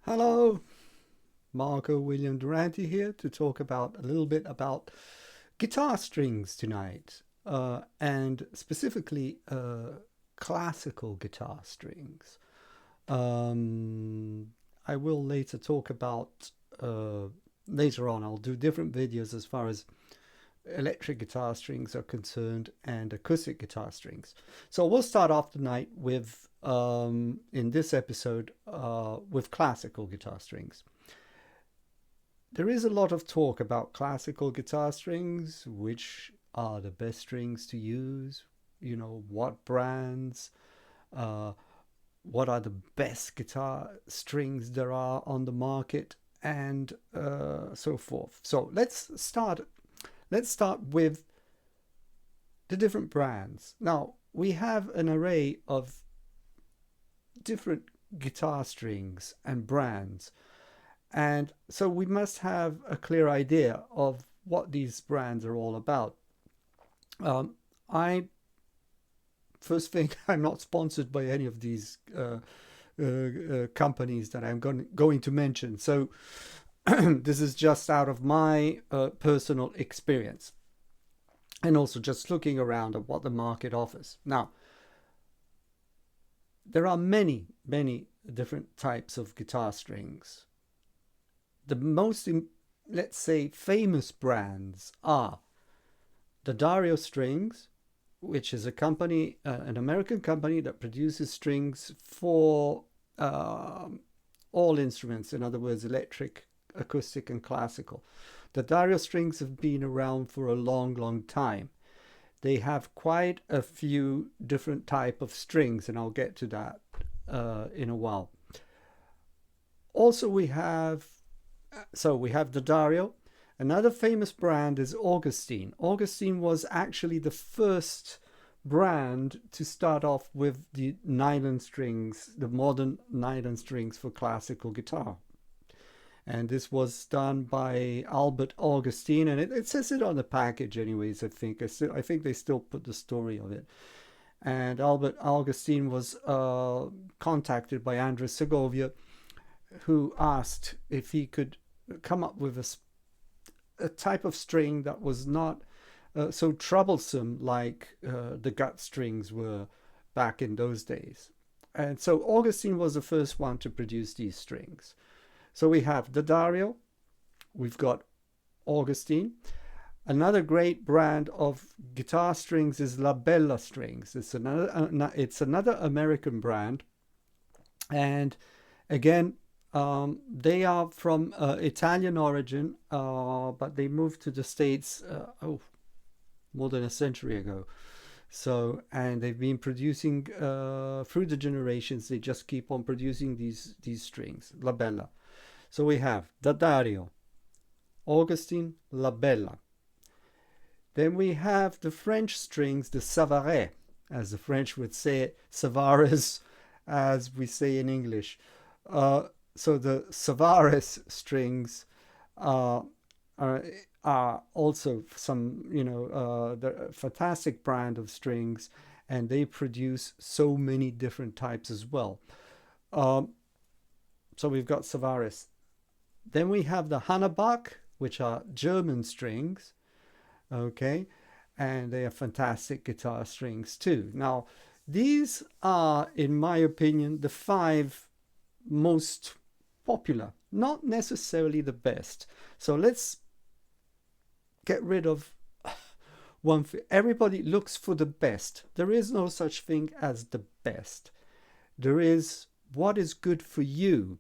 Hello, Marco William Duranti here to talk about a little bit about guitar strings tonight, and specifically classical guitar strings. Um, I will later talk about later on. I'll do different videos as far as electric guitar strings are concerned and acoustic guitar strings. So we'll start off tonight with, in this episode, with classical guitar strings. There is a lot of talk about classical guitar strings, which are the best strings to use, what brands, uh, what are the best guitar strings there are on the market, and so forth. So let's start with the different brands. Now, we have an array of different guitar strings and brands. And so we must have a clear idea of what these brands are all about. I first thing, I'm not sponsored by any of these companies that I'm going to mention. So this is just out of my personal experience and also just looking around at what the market offers. Now, there are many, many different types of guitar strings. The most, let's say, famous brands are the Dario Strings, which is a company, an American company that produces strings for all instruments, in other words, electric, acoustic, and classical. The Dario Strings have been around for a long, long time. They have quite a few different type of strings, and I'll get to that in a while. Also, we have the Dario. Another famous brand is Augustine. Augustine was actually the first brand to start off with the nylon strings, the modern nylon strings for classical guitar. And this was done by Albert Augustine, and it says it on the package, anyways. I think they still put the story of it. And Albert Augustine was contacted by Andres Segovia, who asked if he could come up with a type of string that was not so troublesome like the gut strings were back in those days. And so Augustine was the first one to produce these strings. So we have the Dario, we've got Augustine. Another great brand of guitar strings is La Bella Strings. It's another American brand, and again, they are from Italian origin, but they moved to the States more than a century ago. So, and they've been producing through the generations. They just keep on producing these strings, La Bella. So we have the Dario, Augustine, La Bella. Then we have the French strings, the Savaret, as the French would say, Savares, as we say in English. So the Savares strings uh, are, are also some, the fantastic brand of strings, and they produce so many different types as well. Um, so we've got Savares. Then we have the Hanabach, which are German strings, okay, and they are fantastic guitar strings too. Now, these are, in my opinion, the five most popular, not necessarily the best. So let's get rid of one thing. Everybody looks for the best. There is no such thing as the best. There is what is good for you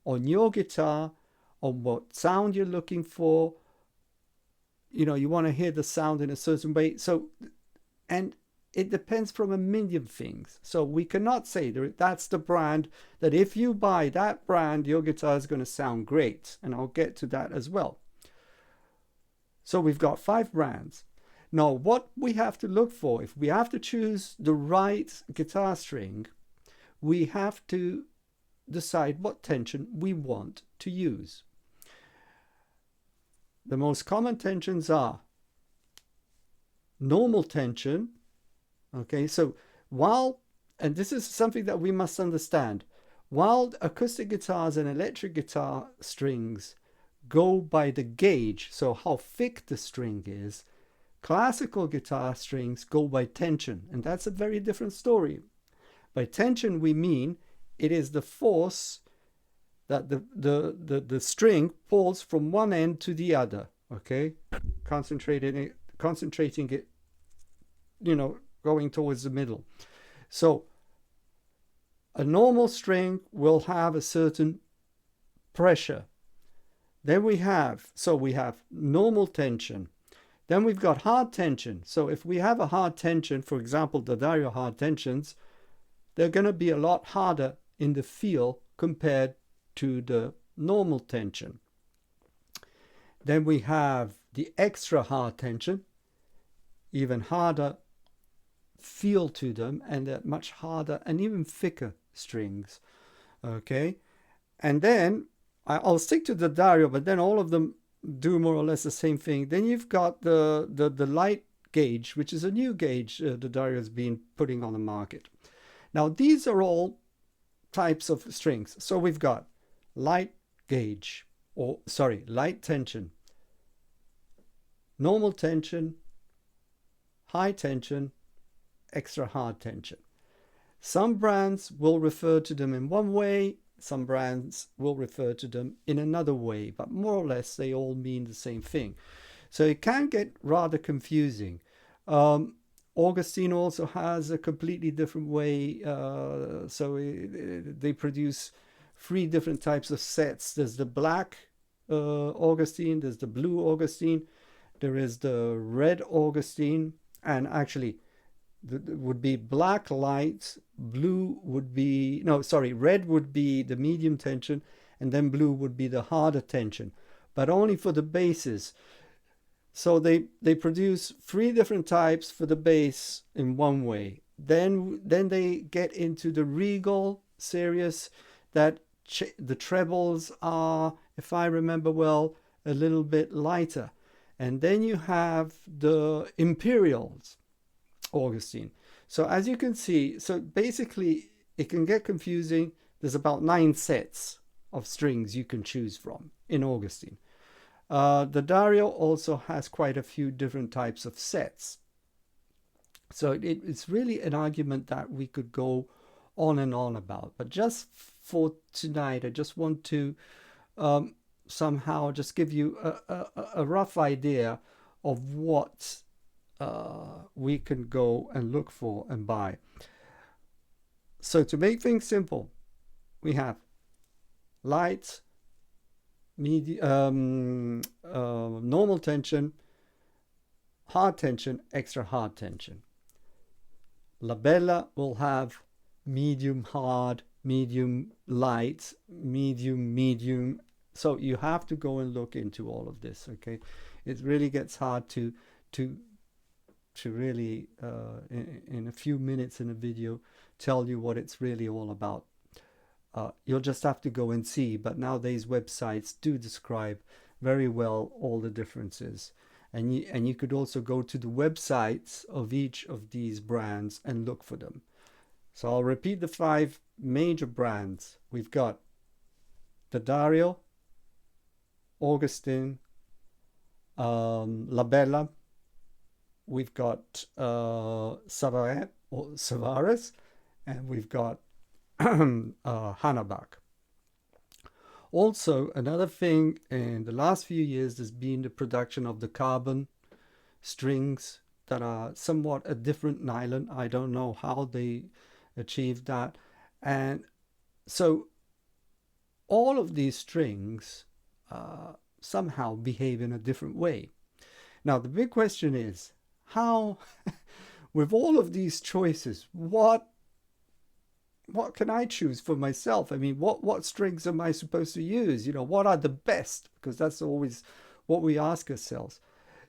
on your guitar, on what sound you're looking for. You want to hear the sound in a certain way. So, and it depends from a million things. So we cannot say that's the brand, that if you buy that brand, your guitar is going to sound great. And I'll get to that as well. So we've got five brands. Now, what we have to look for, if we have to choose the right guitar string, we have to decide what tension we want to use. The most common tensions are normal tension. Okay, so and this is something that we must understand, While acoustic guitars and electric guitar strings go by the gauge, so how thick the string is, classical guitar strings go by tension, and that's a very different story. By tension, we mean it is the force that the string pulls from one end to the other, okay? Concentrating it, going towards the middle. So a normal string will have a certain pressure. Then we have normal tension. Then we've got hard tension. So if we have a hard tension, for example, the Dario hard tensions, they're going to be a lot harder in the feel compared to the normal tension. Then we have the extra hard tension, even harder feel to them, and they're much harder and even thicker strings. Okay, and then I'll stick to the Dario, but then all of them do more or less the same thing. Then you've got the light gauge, which is a new gauge the Dario has been putting on the market. Now these are all types of strings. So we've got light gauge, light tension, normal tension, high tension, extra hard tension. Some brands will refer to them in one way, some brands will refer to them in another way, but more or less they all mean the same thing. So it can get rather confusing. Augustine also has a completely different way. They produce 3 different types of sets. There's the black Augustine, there's the blue Augustine, there is the red Augustine, and actually would be black light, blue would be, red would be the medium tension, and then blue would be the harder tension, but only for the basses. So they produce 3 different types for the bass in one way. Then they get into the Regal series that the trebles are, if I remember well, a little bit lighter. And then you have the Imperials Augustine. So as you can see, so basically it can get confusing. There's about 9 sets of strings you can choose from in Augustine. The Dario also has quite a few different types of sets. So it's really an argument that we could go on and on about. But just for tonight, I just want to somehow just give you a rough idea of what we can go and look for and buy. So to make things simple, we have light, medium, normal tension, hard tension, extra hard tension. La Bella will have medium hard, medium light, medium. So you have to go and look into all of this. Okay, it really gets hard to really in a few minutes in a video tell you what it's really all about. You'll just have to go and see, but nowadays websites do describe very well all the differences, and you could also go to the websites of each of these brands and look for them. So I'll repeat the 5 major brands. We've got the Dario, Augustine, La Bella, we've got Savares, and we've got Hanabak. Also, another thing in the last few years, there's been the production of the carbon strings that are somewhat a different nylon. I don't know how they achieved that. And so all of these strings somehow behave in a different way. Now, the big question is, how, with all of these choices, what can I choose for myself? I mean, what strings am I supposed to use? What are the best? Because that's always what we ask ourselves.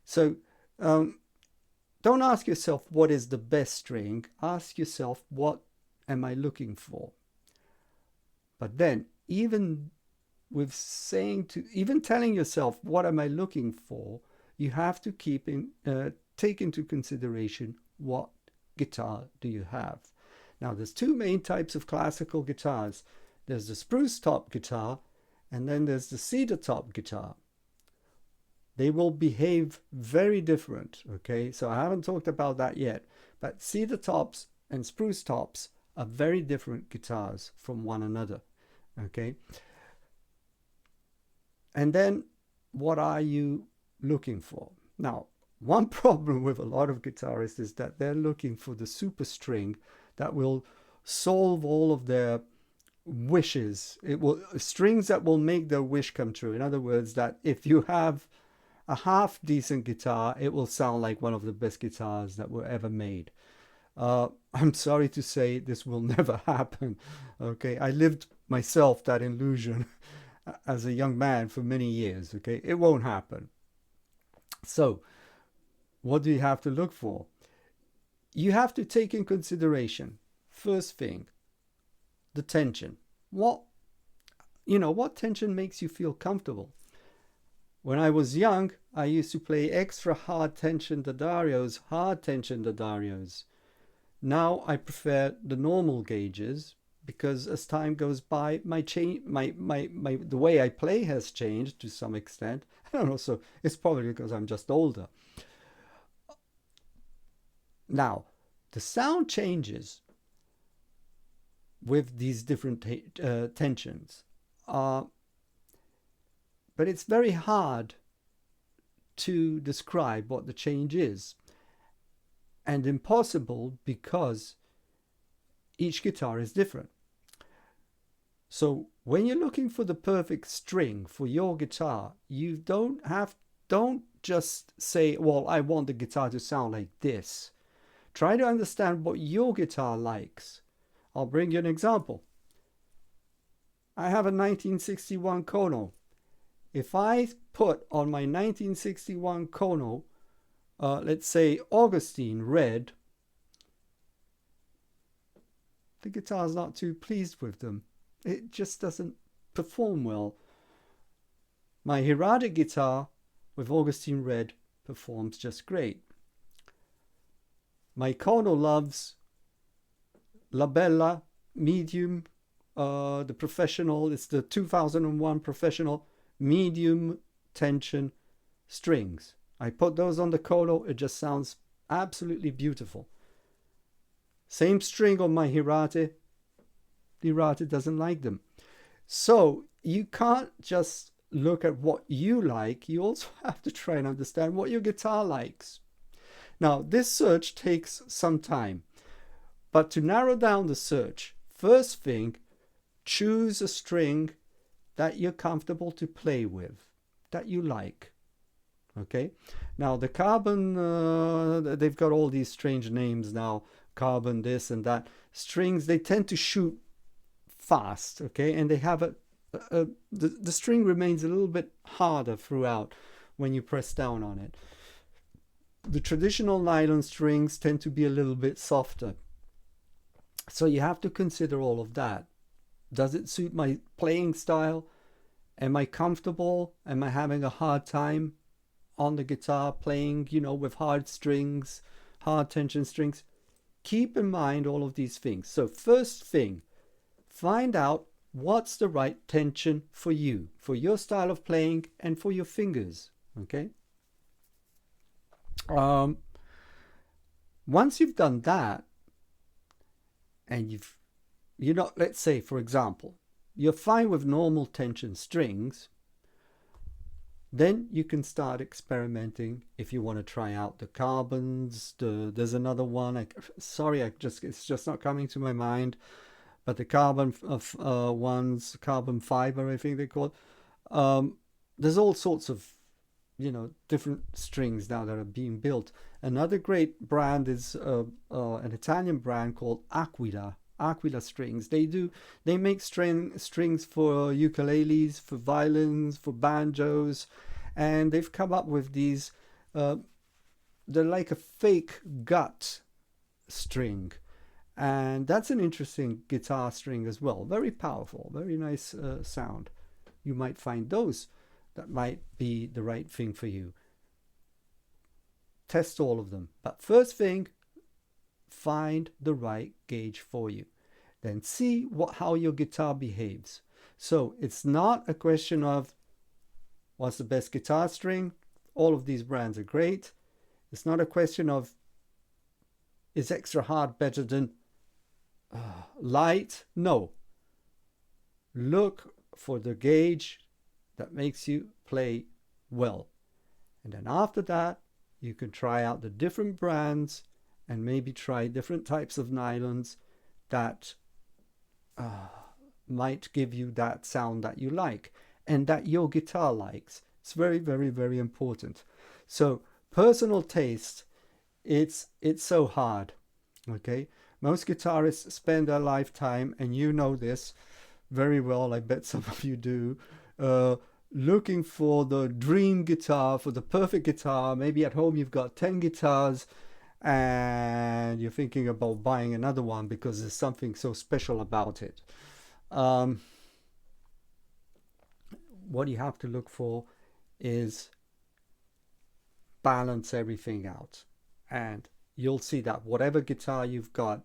So don't ask yourself what is the best string. Ask yourself, what am I looking for? But then, even telling yourself what am I looking for, you have to take into consideration what guitar do you have. Now, there's 2 main types of classical guitars. There's the spruce top guitar, and then there's the cedar top guitar. They will behave very different, okay? So I haven't talked about that yet, but cedar tops and spruce tops are very different guitars from one another, okay? And then what are you looking for? Now, one problem with a lot of guitarists is that they're looking for the super string that will solve all of their wishes. It will strings that will make their wish come true. In other words, that if you have a half decent guitar, it will sound like one of the best guitars that were ever made. I'm sorry to say this will never happen. Okay, I lived myself that illusion as a young man for many years. Okay, it won't happen. So, what do you have to look for? You have to take in consideration, first thing, the tension. What tension makes you feel comfortable? When I was young, I used to play extra hard tension D'Adarios. Now I prefer the normal gauges because as time goes by, the way I play has changed to some extent. I don't know, so it's probably because I'm just older. Now, the sound changes with these different tensions. But it's very hard to describe what the change is, and impossible because each guitar is different. So when you're looking for the perfect string for your guitar, you don't just say, well, I want the guitar to sound like this. Try to understand what your guitar likes. I'll bring you an example. I have a 1961 Kono. If I put on my 1961 Kono, let's say Augustine red, the guitar's not too pleased with them. It just doesn't perform well. My Hirata guitar with Augustine red performs just great. My Kono loves La Bella medium, the professional, it's the 2001 professional medium tension strings. I put those on the Kono, it just sounds absolutely beautiful. Same string on my Hirate. The Hirate doesn't like them. So you can't just look at what you like, you also have to try and understand what your guitar likes. Now, this search takes some time, but to narrow down the search, first thing, choose a string that you're comfortable to play with, that you like. Okay, now the carbon, they've got all these strange names now, carbon this and that. Strings, they tend to shoot fast, okay, and they have the string remains a little bit harder throughout when you press down on it. The traditional nylon strings tend to be a little bit softer. So you have to consider all of that. Does it suit my playing style? Am I comfortable? Am I having a hard time on the guitar playing, with hard strings, hard tension strings? Keep in mind all of these things. So first thing, find out what's the right tension for you, for your style of playing and for your fingers, okay? Once you've done that, and let's say, for example, you're fine with normal tension strings, then you can start experimenting if you want to try out the carbons. There's another one. It's just not coming to my mind. But the carbon ones, carbon fiber, I think they call it. There's all sorts of, different strings now that are being built. Another great brand is an Italian brand called Aquila strings. They make strings for ukuleles, for violins, for banjos, and they've come up with these, they're like a fake gut string, and that's an interesting guitar string as well. Very powerful, very nice sound. You might find those that might be the right thing for you. Test all of them, but first thing, find the right gauge for you. then see how your guitar behaves. So it's not a question of what's the best guitar string. All of these brands are great. It's not a question of is extra hard better than light. No. Look for the gauge that makes you play well. And then after that, you can try out the different brands and maybe try different types of nylons that might give you that sound that you like and that your guitar likes. It's very, very, very important. So personal taste, it's so hard. Okay, most guitarists spend their lifetime, and you know this very well, I bet some of you do, looking for the dream guitar, for the perfect guitar. Maybe at home you've got 10 guitars and you're thinking about buying another one because there's something so special about it. What you have to look for is balance everything out, and you'll see that whatever guitar you've got,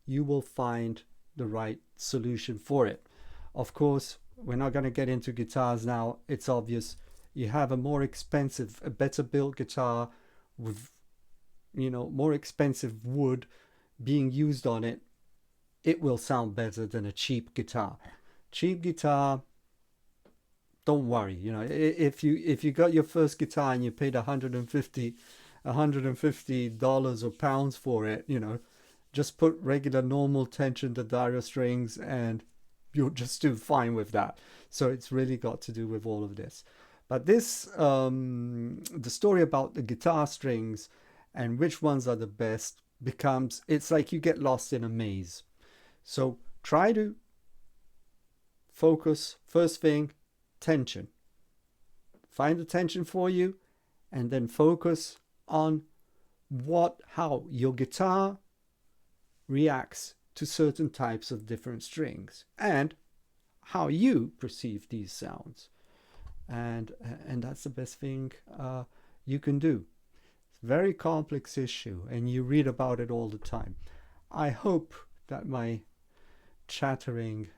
you will find the right solution for it. Of course, we're not going to get into guitars now. It's obvious. You have a more expensive, a better built guitar with, more expensive wood being used on it. It will sound better than a cheap guitar. Cheap guitar, don't worry. If you got your first guitar and you paid $150 or pounds for it, just put regular normal tension D'Addario strings and you'll just do fine with that. So it's really got to do with all of this. But this, the story about the guitar strings and which ones are the best it's like you get lost in a maze. So try to focus, first thing, tension. Find the tension for you and then focus on how your guitar reacts to certain types of different strings and how you perceive these sounds. And that's the best thing you can do. It's a very complex issue and you read about it all the time. I hope that my chattering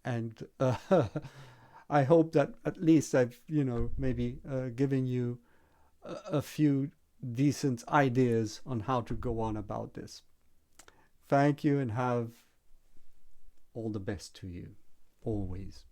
and I hope that at least I've, maybe given you a few decent ideas on how to go on about this. Thank you and have all the best to you, always.